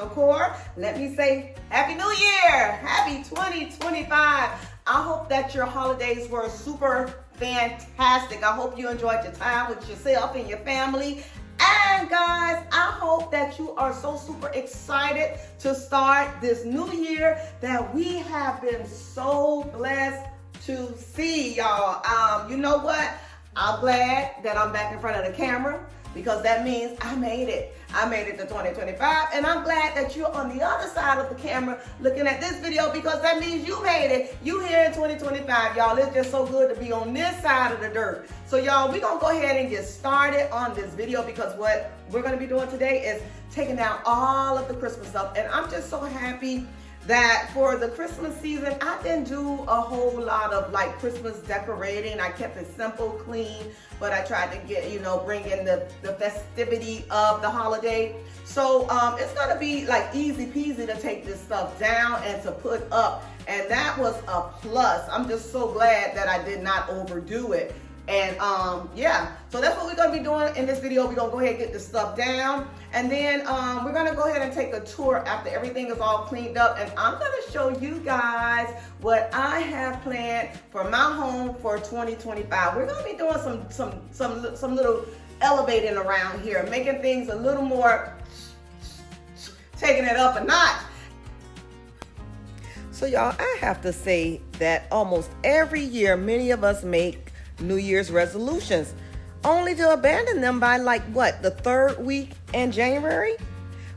Nitashomedecor. Let me say Happy New Year! Happy 2025! I hope that your holidays were super fantastic. I hope you enjoyed your time with yourself and your family. And guys, I hope that you are so super excited to start this new year that we have been so blessed to see, y'all. You know what? I'm glad that I'm back in front of the camera because that means I made it. I made it to 2025, and I'm glad that you're on the other side of the camera looking at this video because that means you made it. You here in 2025, y'all. It's just so good to be on this side of the dirt. So y'all, we're gonna go ahead and get started on this video because what we're gonna be doing today is taking down all of the Christmas stuff, and I'm just so happy that for the Christmas season, I didn't do a whole lot of like Christmas decorating. I kept it simple, clean, but I tried to get, bring in the festivity of the holiday. So it's gonna be like easy peasy to take this stuff down and to put up. And that was a plus. I'm just so glad that I did not overdo it. And yeah, so that's what we're gonna be doing in this video. We're gonna go ahead and get this stuff down. And then we're gonna go ahead and take a tour after everything is all cleaned up. And I'm gonna show you guys what I have planned for my home for 2025. We're gonna be doing some little elevating around here, making things a little more, taking it up a notch. So y'all, I have to say that almost every year, many of us make New Year's resolutions, only to abandon them by the third week in January.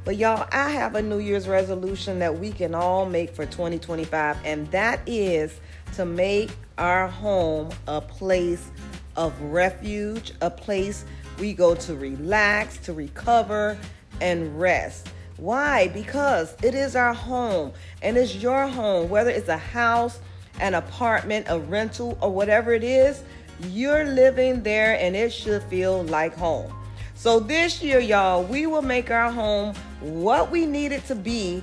But y'all, I have a New Year's resolution that we can all make for 2025, and that is to make our home a place of refuge, a place we go to relax, to recover, and rest. Why? Because it is our home, and it's your home, whether it's a house, an apartment, a rental, or whatever it is. You're living there and it should feel like home. So this year, y'all, we will make our home what we need it to be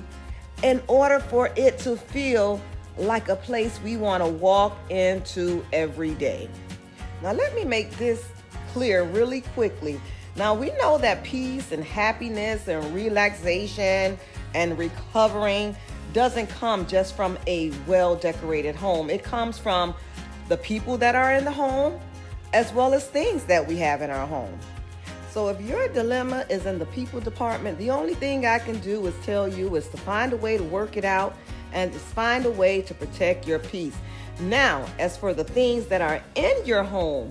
in order for it to feel like a place we want to walk into every day. Now, let me make this clear really quickly. Now, we know that peace and happiness and relaxation and recovering doesn't come just from a well-decorated home. It comes from the people that are in the home, as well as things that we have in our home. So if your dilemma is in the people department, the only thing I can do is tell you is to find a way to work it out and just find a way to protect your peace. Now, as for the things that are in your home,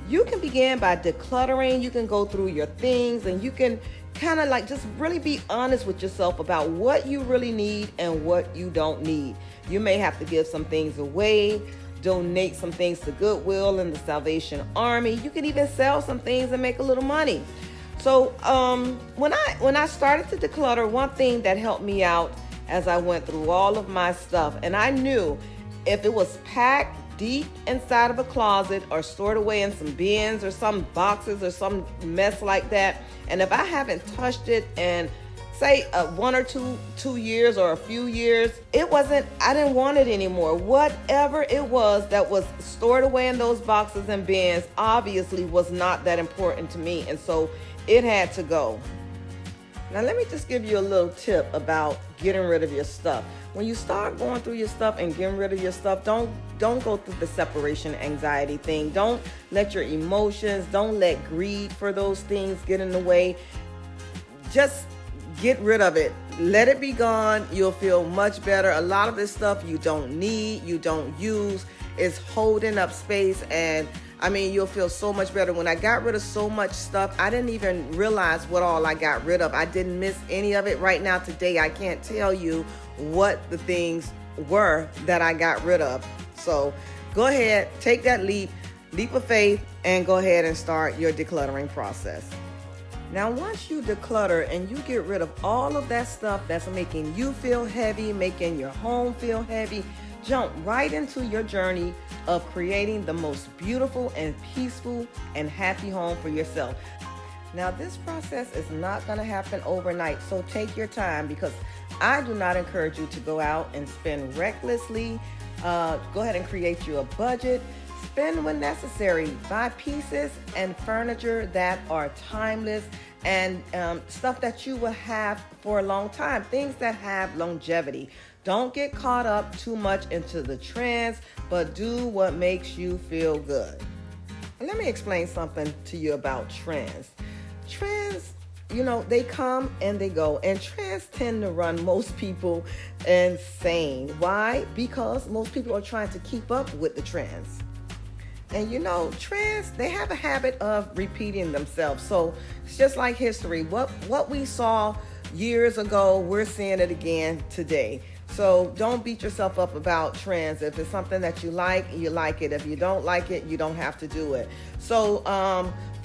you can begin by decluttering. You can go through your things and you can kind of just really be honest with yourself about what you really need and what you don't need. You may have to give some things away, donate some things to Goodwill and the Salvation Army. You can even sell some things and make a little money. So when I started to declutter, one thing that helped me out as I went through all of my stuff, and I knew if it was packed deep inside of a closet or stored away in some bins or some boxes or some mess like that, and if I haven't touched it in say 1 or 2 years or a few years, I didn't want it anymore. Whatever it was that was stored away in those boxes and bins obviously was not that important to me, and so it had to go. Now let me just give you a little tip about getting rid of your stuff. When you start going through your stuff and getting rid of your stuff, don't go through the separation anxiety thing. Don't let your emotions, don't let greed for those things get in the way. Just get rid of it. Let it be gone. You'll feel much better. A lot of this stuff you don't need, you don't use, is holding up space, and you'll feel so much better. When I got rid of so much stuff, I didn't even realize what all I got rid of. I didn't miss any of it. Right now, today, I can't tell you what the things were that I got rid of. So go ahead, take that leap of faith, and go ahead and start your decluttering process. Now, once you declutter and you get rid of all of that stuff that's making you feel heavy, making your home feel heavy, jump right into your journey of creating the most beautiful and peaceful and happy home for yourself. Now, this process is not going to happen overnight, so take your time because I do not encourage you to go out and spend recklessly. Go ahead and create you a budget. Spend when necessary. Buy pieces and furniture that are timeless and stuff that you will have for a long time. Things that have longevity. Don't get caught up too much into the trends, but do what makes you feel good. Let me explain something to you about trends. Trends, they come and they go, and trends tend to run most people insane. Why? Because most people are trying to keep up with the trends. And trends, they have a habit of repeating themselves. So it's just like history. What we saw years ago, we're seeing it again today. So don't beat yourself up about trends. If it's something that you like it. If you don't like it, you don't have to do it. So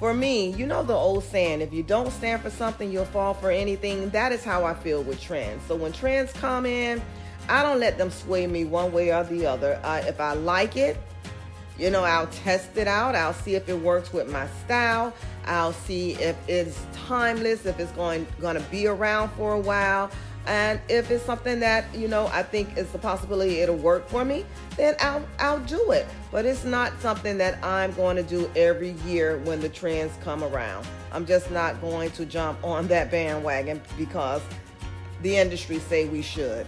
for me, the old saying, if you don't stand for something, you'll fall for anything. That is how I feel with trends. So when trends come in, I don't let them sway me one way or the other. If I like it, I'll test it out. I'll see if it works with my style. I'll see if it's timeless, if it's going to be around for a while. And if it's something that, I think is a possibility it'll work for me, then I'll do it. But it's not something that I'm going to do every year when the trends come around. I'm just not going to jump on that bandwagon because the industry say we should.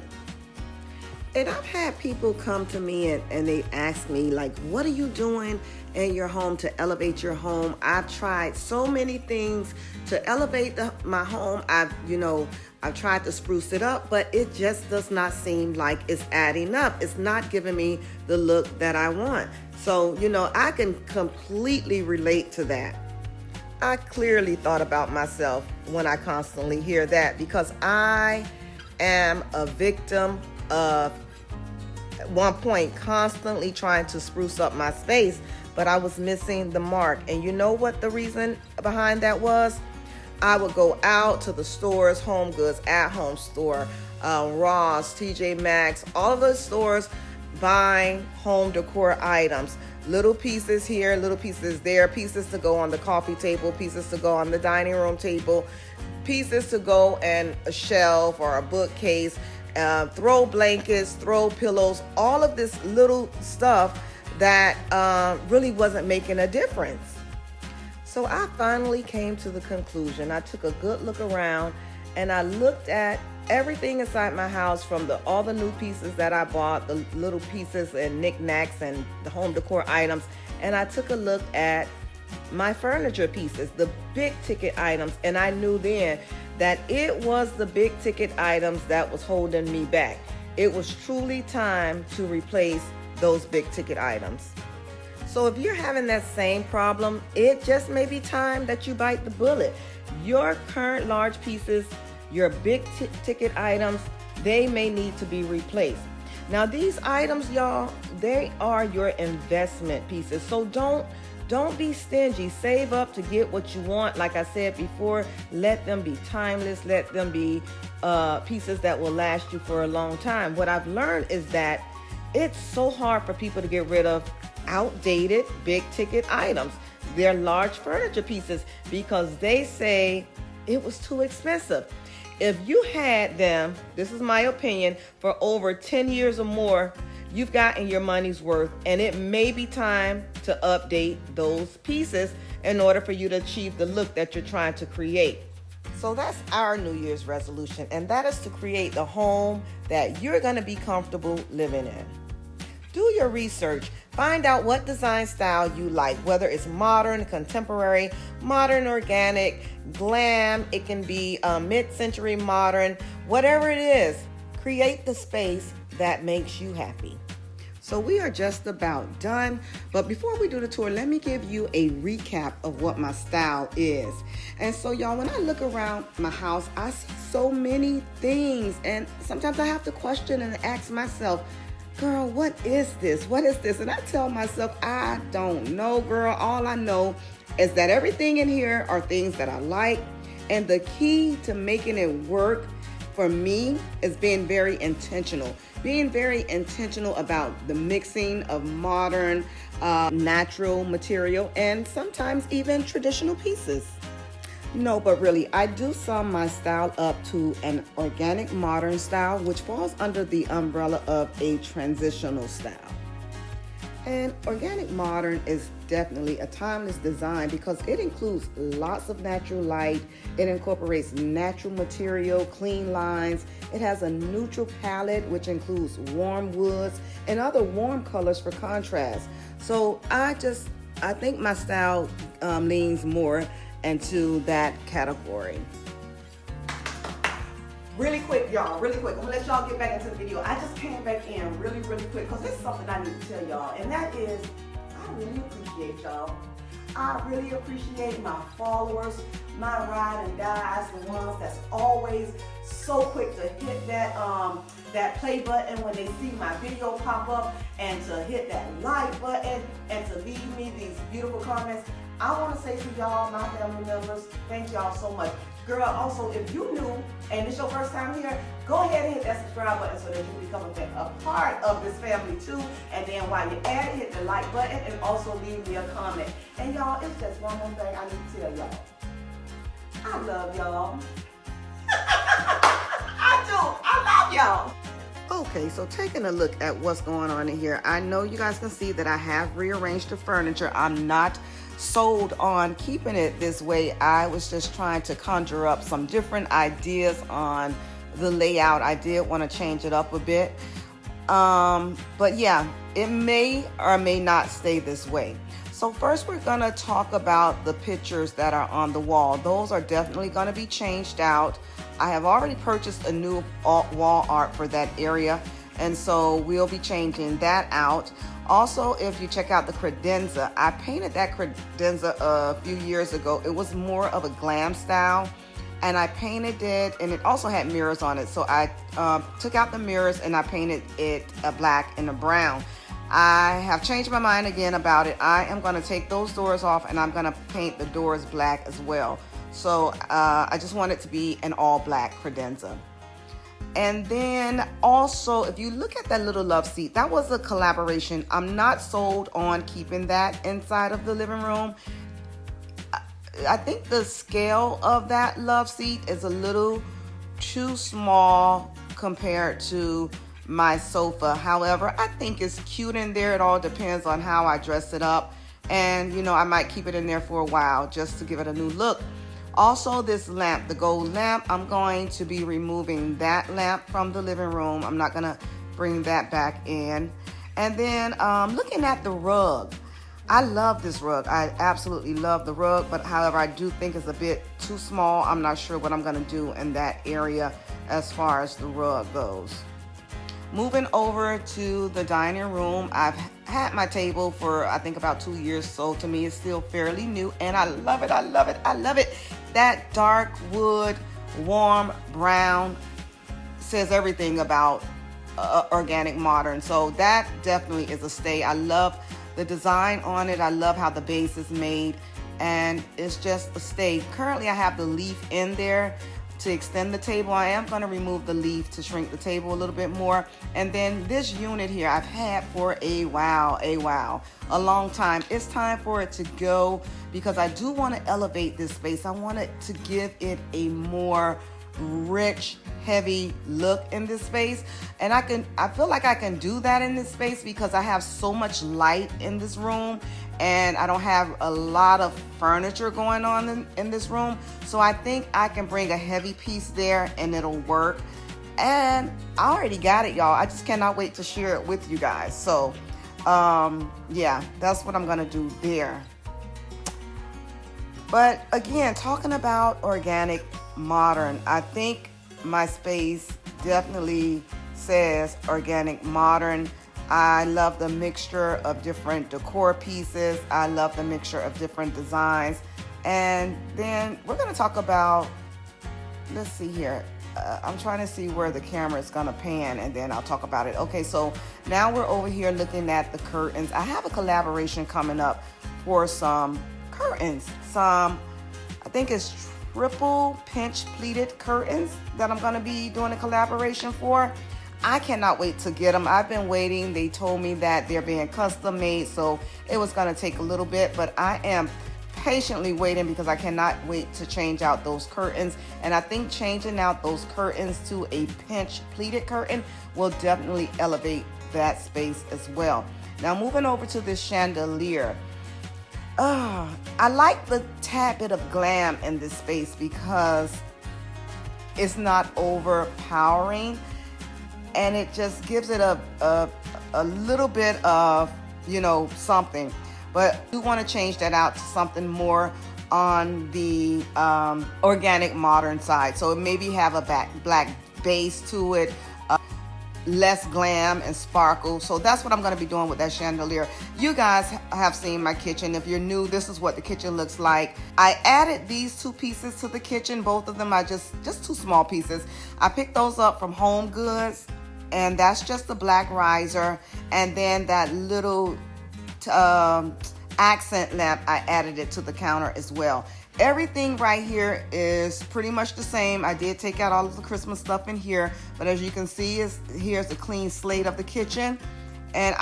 And I've had people come to me and they ask me, like, what are you doing in your home to elevate your home? I've tried so many things to elevate my home. I've tried to spruce it up, but it just does not seem like it's adding up. It's not giving me the look that I want. So, I can completely relate to that. I clearly thought about myself when I constantly hear that, because I am a victim of, at one point, constantly trying to spruce up my space, but I was missing the mark. And you know what the reason behind that was? I would go out to the stores, Home Goods, At Home Store, Ross, TJ Maxx, all of those stores, buying home decor items. Little pieces here, little pieces there, pieces to go on the coffee table, pieces to go on the dining room table, pieces to go in a shelf or a bookcase, throw blankets, throw pillows, all of this little stuff that really wasn't making a difference. So I finally came to the conclusion. I took a good look around and I looked at everything inside my house, from all the new pieces that I bought, the little pieces and knickknacks and the home decor items, and I took a look at my furniture pieces, the big ticket items, and I knew then that it was the big ticket items that was holding me back. It was truly time to replace those big ticket items. So if you're having that same problem, it just may be time that you bite the bullet. Your current large pieces, your big ticket items, they may need to be replaced. Now these items, y'all, they are your investment pieces. So don't be stingy. Save up to get what you want. Like I said before, let them be timeless. Let them be pieces that will last you for a long time. What I've learned is that it's so hard for people to get rid of outdated big ticket items. They're large furniture pieces because they say it was too expensive. If you had them, this is my opinion, for over 10 years or more, you've gotten your money's worth, and it may be time to update those pieces in order for you to achieve the look that you're trying to create. So that's our New Year's resolution, and that is to create the home that you're going to be comfortable living in. Do your research. Find out what design style you like, whether it's modern, contemporary, modern, organic, glam. It can be mid-century modern, whatever it is. Create the space that makes you happy. So we are just about done. But before we do the tour, let me give you a recap of what my style is. And so y'all, when I look around my house, I see so many things. And sometimes I have to question and ask myself, girl, what is this? What is this? And I tell myself, I don't know, girl. All I know is that everything in here are things that I like. And the key to making it work for me is being very intentional. Being very intentional about the mixing of modern, natural material, and sometimes even traditional pieces. No, but really, I do sum my style up to an organic modern style, which falls under the umbrella of a transitional style. And organic modern is definitely a timeless design because it includes lots of natural light. It incorporates natural material, clean lines. It has a neutral palette, which includes warm woods and other warm colors for contrast. So I think my style leans more into that category. Really quick, y'all, really quick. I'm gonna let y'all get back into the video. I just came back in really quick because there's something I need to tell y'all, and that is, I really appreciate y'all. I really appreciate my followers, my ride and dies, the ones that's always so quick to hit that play button when they see my video pop up, and to hit that like button, and to leave me these beautiful comments. I want to say to y'all, my family members, thank y'all so much. Girl, also, if you new and it's your first time here, go ahead and hit that subscribe button so that you become a part of this family too. And then while you're at it, hit the like button and also leave me a comment. And y'all, it's just one more thing I need to tell y'all. I love y'all. I do. I love y'all. Okay, so taking a look at what's going on in here, I know you guys can see that I have rearranged the furniture. I'm not sold on keeping it this way. I was just trying to conjure up some different ideas on the layout. I did want to change it up a bit. But yeah, it may or may not stay this way. So first we're going to talk about the pictures that are on the wall. Those are definitely going to be changed out. I have already purchased a new wall art for that area, and so we'll be changing that out. Also, if you check out the credenza, I painted that credenza a few years ago. It was more of a glam style, and I painted it, and it also had mirrors on it. So I took out the mirrors and I painted it a black and a brown. I have changed my mind again about it. I am going to take those doors off, and I'm going to paint the doors black as well. So I just want it to be an all black credenza. And then also, if you look at that little love seat, that was a collaboration. I'm not sold on keeping that inside of the living room. I think the scale of that love seat is a little too small compared to my sofa. However, I think it's cute in there. It all depends on how I dress it up. And, you know, I might keep it in there for a while just to give it a new look. Also, this lamp, the gold lamp, I'm going to be removing that lamp from the living room. I'm not going to bring that back in. And then looking at the rug, I love this rug. I absolutely love the rug, but however, I do think it's a bit too small. I'm not sure what I'm going to do in that area as far as the rug goes. Moving over to the dining room, I've had my table for I think about 2 years, so to me it's still fairly new, and I love it, I love it, I love it. That dark wood, warm brown says everything about organic modern, so that definitely is a stay. I love the design on it. I love how the base is made, and it's just a stay. Currently I have the leaf in there to extend the table. I am going to remove the leaf to shrink the table a little bit more. And then this unit here I've had for a long time. It's time for it to go because I do want to elevate this space. I want it to give it a more rich, heavy look in this space, and I feel like I can do that in this space because I have so much light in this room, and I don't have a lot of furniture going on in this room. So I think I can bring a heavy piece there and it'll work. And I already got it, y'all. I just cannot wait to share it with you guys. So yeah, that's what I'm gonna do there. But again, talking about organic modern, I think my space definitely says organic modern. I love the mixture of different decor pieces. I love the mixture of different designs. And then we're going to talk about, let's see here. I'm trying to see where the camera is going to pan, and then I'll talk about it. Okay, so now we're over here looking at the curtains. I have a collaboration coming up for some curtains. I think it's triple pinch pleated curtains that I'm going to be doing a collaboration for. I cannot wait to get them. I've been waiting. They told me that they're being custom made, so it was going to take a little bit, but I am patiently waiting because I cannot wait to change out those curtains. And I think changing out those curtains to a pinch pleated curtain will definitely elevate that space as well. Now moving over to this chandelier. I like the tad bit of glam in this space because it's not overpowering, and it just gives it a little bit of, something. But I do want to change that out to something more on the organic modern side. So maybe have a black base to it, less glam and sparkle. So that's what I'm going to be doing with that chandelier. You guys have seen my kitchen. If you're new, this is what the kitchen looks like. I added these two pieces to the kitchen. Both of them are just two small pieces. I picked those up from Home Goods, and that's just the black riser, and then that little accent lamp, I added it to the counter as well. Everything right here is pretty much the same. I did take out all of the Christmas stuff in here, but as you can see, here's a clean slate of the kitchen. And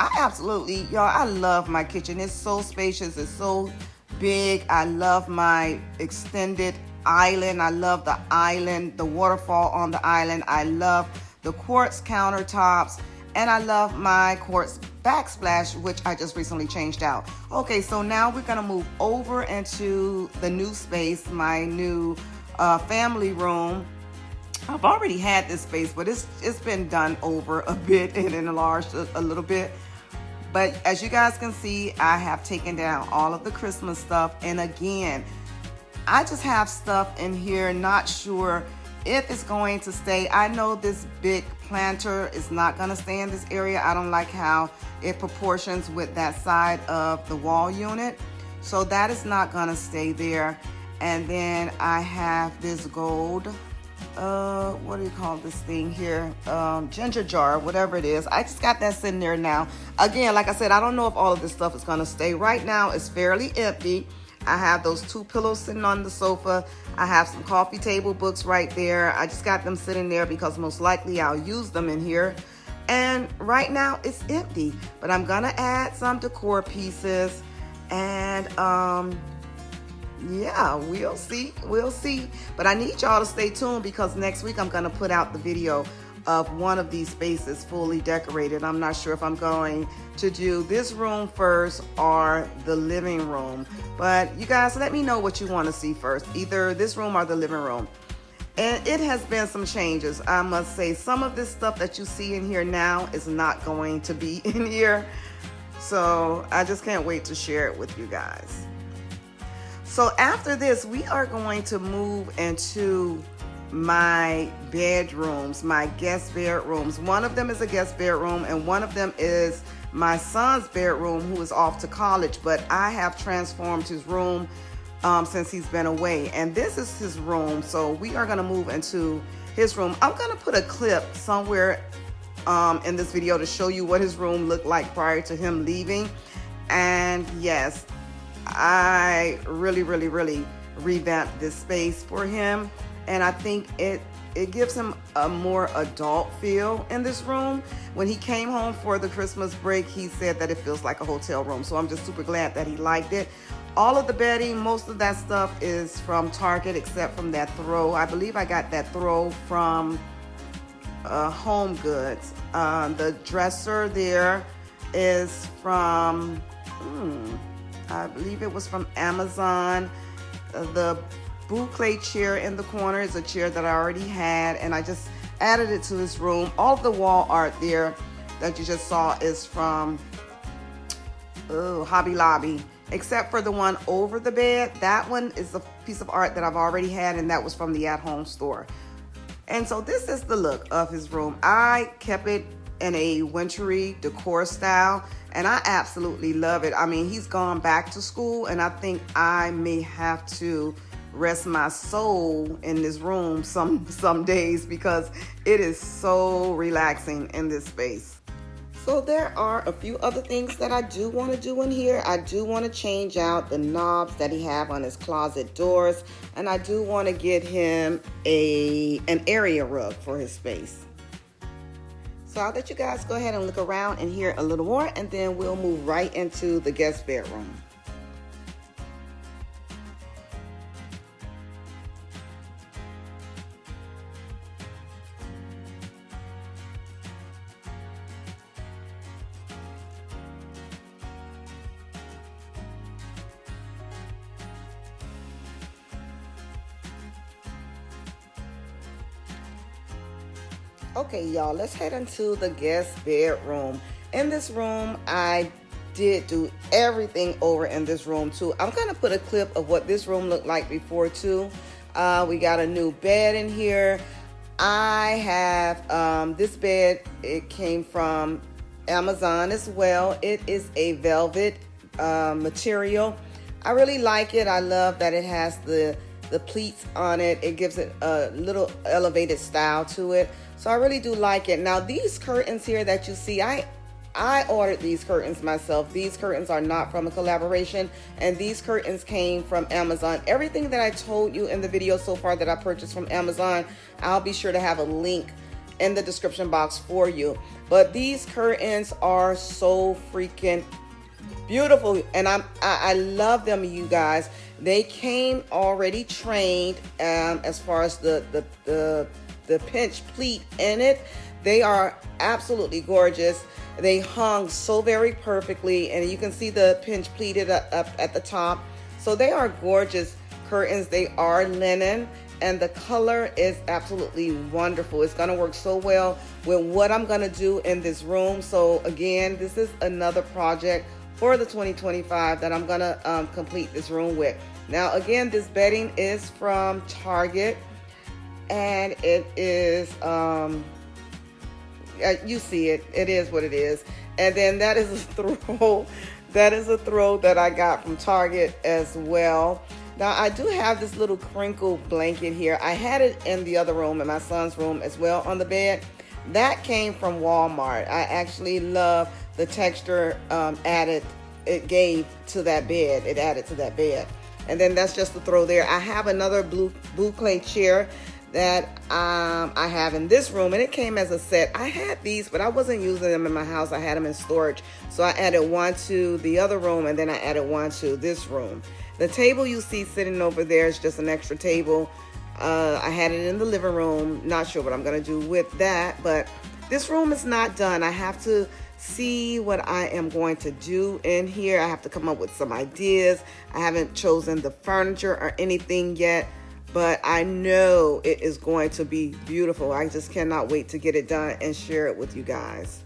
y'all, I love my kitchen. It's so spacious, it's so big. I love my extended island. I love the island, the waterfall on the island. I love the quartz countertops, and I love my quartz backsplash, which I just recently changed out. Okay, so now we're gonna move over into the new space, my new family room. I've already had this space, but it's been done over a bit and enlarged a little bit. But as you guys can see, I have taken down all of the Christmas stuff, and again, I just have stuff in here, not sure if it's going to stay. I know this big planter is not going to stay in this area. I don't like how it proportions with that side of the wall unit, so that is not going to stay there. And then I have this gold, what do you call this thing here, ginger jar, whatever it is. I just got that sitting there now. Again, like I said, I don't know if all of this stuff is going to stay. Right now it's fairly empty. I have those two pillows sitting on the sofa. I have some coffee table books right there. I just got them sitting there because most likely I'll use them in here. And right now it's empty, but I'm gonna add some decor pieces, and yeah, we'll see. But I need y'all to stay tuned because next week I'm gonna put out the video of one of these spaces fully decorated. I'm not sure if I'm going to do this room first or the living room, but you guys let me know what you want to see first, either this room or the living room. And it has been some changes, I must say. Some of this stuff that you see in here now is not going to be in here, so I just can't wait to share it with you guys. So after this, we are going to move into my bedrooms, my guest bedrooms. One of them is a guest bedroom, and one of them is my son's bedroom, who is off to college, but I have transformed his room since he's been away, and this is his room. So we are going to move into his room. I'm going to put a clip somewhere in this video to show you what his room looked like prior to him leaving. And yes, I really revamped this space for him, and I think it gives him a more adult feel in this room. When he came home for the Christmas break, he said that it feels like a hotel room, so I'm just super glad that he liked it. All of the bedding, most of that stuff is from Target, except from that throw. I believe I got that throw from Home Goods. The dresser there is from, I believe it was from Amazon. The boucle chair in the corner is a chair that I already had, and I just added it to this room. All of the wall art there that you just saw is from Hobby Lobby, except for the one over the bed. That one is a piece of art that I've already had, and that was from the at-home store. And so this is the look of his room. I kept it in a wintry decor style, and I absolutely love it. I mean, he's gone back to school, and I think I may have to rest my soul in this room some days because it is so relaxing in this space. So there are a few other things that I do want to do in here. I do want to change out the knobs that he have on his closet doors, and I do want to get him an area rug for his space. So I'll let you guys go ahead and look around and hear a little more, and then we'll move right into the guest bedroom. Okay, y'all, let's head into the guest bedroom. In this room, I did do everything over in this room too. I'm gonna put a clip of what this room looked like before too. We got a new bed in here. I have this bed, it came from Amazon as well. It is a velvet material. I really like it. I love that it has the pleats on it. It gives it a little elevated style to it. So I really do like it. Now these curtains here that you see, I ordered these curtains myself. These curtains are not from a collaboration, and these curtains came from Amazon. Everything that I told you in the video so far that I purchased from Amazon, I'll be sure to have a link in the description box for you. But these curtains are so freaking beautiful, and I love them, you guys. They came already trained as far as the pinch pleat in it. They are absolutely gorgeous. They hung so very perfectly, and you can see the pinch pleated up at the top. So they are gorgeous curtains. They are linen, and the color is absolutely wonderful. It's gonna work so well with what I'm gonna do in this room. So again, this is another project for the 2025 that I'm gonna complete this room with. Now again, this bedding is from Target, and it is you see it, it is what it is. And then that is a throw, that is a throw that I got from Target as well. Now I do have this little crinkle blanket here. I had it in the other room, in my son's room as well, on the bed. That came from Walmart. I actually love the texture it gave to that bed. It added to that bed. And then that's just the throw there. I have another blue clay chair that I have in this room, and it came as a set. I had these, but I wasn't using them in my house. I had them in storage. So I added one to the other room, and then I added one to this room. The table you see sitting over there is just an extra table. I had it in the living room. Not sure what I'm gonna do with that, but this room is not done. I have to see what I am going to do in here. I have to come up with some ideas. I haven't chosen the furniture or anything yet, but I know it is going to be beautiful. I just cannot wait to get it done and share it with you guys.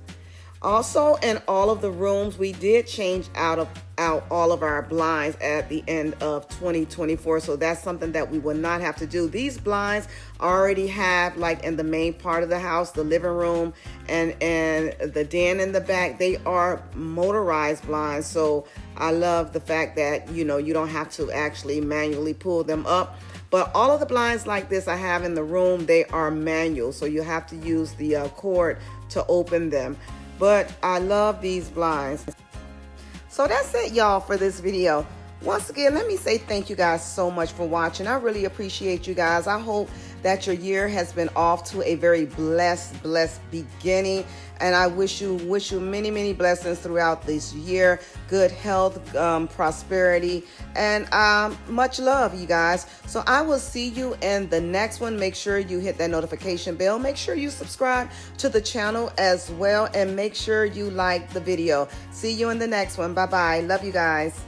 Also, in all of the rooms, we did change out all of our blinds at the end of 2024. So that's something that we will not have to do. These blinds already have, like in the main part of the house, the living room and the den in the back, they are motorized blinds. So I love the fact that, you know, you don't have to actually manually pull them up. But all of the blinds like this I have in the room, they are manual. So you have to use the cord to open them. But I love these blinds. So that's it, y'all, for this video. Once again, let me say thank you guys so much for watching. I really appreciate you guys. I hope that your year has been off to a very blessed beginning. And I wish you many, many blessings throughout this year. Good health, prosperity, and much love, you guys. So I will see you in the next one. Make sure you hit that notification bell. Make sure you subscribe to the channel as well. And make sure you like the video. See you in the next one. Bye-bye. Love you guys.